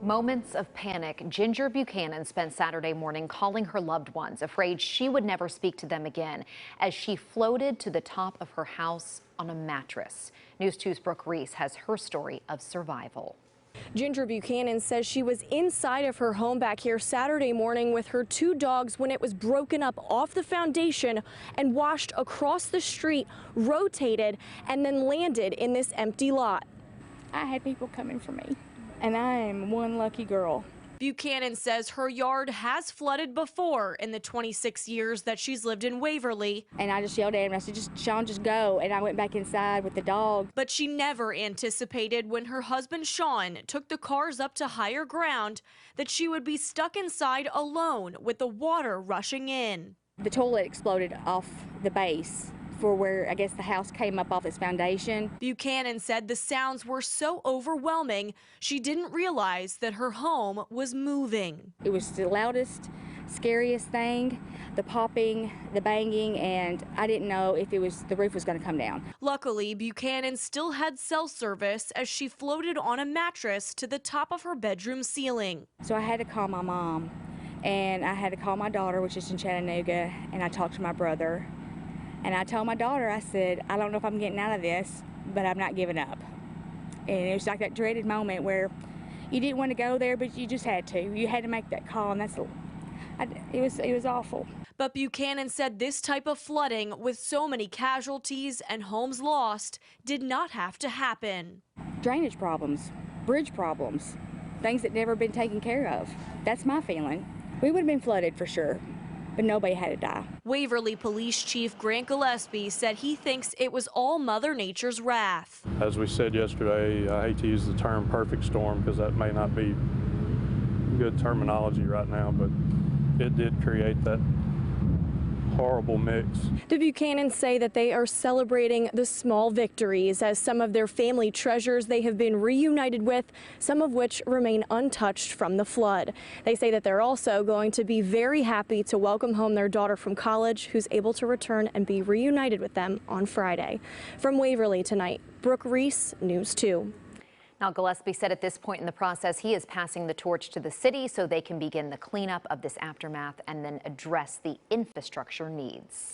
Moments of panic. Ginger Buchanan spent Saturday morning calling her loved ones, afraid she would never speak to them again, as she floated to the top of her house on a mattress. News 2's Brooke Reese has her story of survival. Ginger Buchanan says she was inside of her home back here Saturday morning with her two dogs when it was broken up off the foundation and washed across the street, rotated, and then landed in this empty lot. I had people coming for me, and I am one lucky girl. Buchanan says her yard has flooded before in the 26 years that she's lived in Waverly. And I just yelled at him, I said, Sean, just go. And I went back inside with the dog. But she never anticipated when her husband Sean took the cars up to higher ground that she would be stuck inside alone with the water rushing in. The toilet exploded off the base for where I guess the house came up off its foundation. Buchanan said the sounds were so overwhelming, she didn't realize that her home was moving. It was the loudest, scariest thing, the popping, the banging, and I didn't know if the roof was going to come down. Luckily, Buchanan still had cell service as she floated on a mattress to the top of her bedroom ceiling. So I had to call my mom, and I had to call my daughter, which is in Chattanooga, and I talked to my brother. And I told my daughter, I said, I don't know if I'm getting out of this, but I'm not giving up. And it was like that dreaded moment where you didn't want to go there, but you just had to. You had to make that call, and it was awful. But Buchanan said this type of flooding with so many casualties and homes lost did not have to happen. Drainage problems, bridge problems, things that never been taken care of. That's my feeling. We would have been flooded for sure, but nobody had to die. Waverly Police Chief Grant Gillespie said he thinks it was all Mother Nature's wrath. As we said yesterday, I hate to use the term perfect storm because that may not be good terminology right now, but it did create that horrible mix. The Buchanans say that they are celebrating the small victories as some of their family treasures they have been reunited with, some of which remain untouched from the flood. They say that they're also going to be very happy to welcome home their daughter from college, who's able to return and be reunited with them on Friday. From Waverly tonight, Brooke Reese, News 2. Now, Gillespie said at this point in the process, he is passing the torch to the city so they can begin the cleanup of this aftermath and then address the infrastructure needs.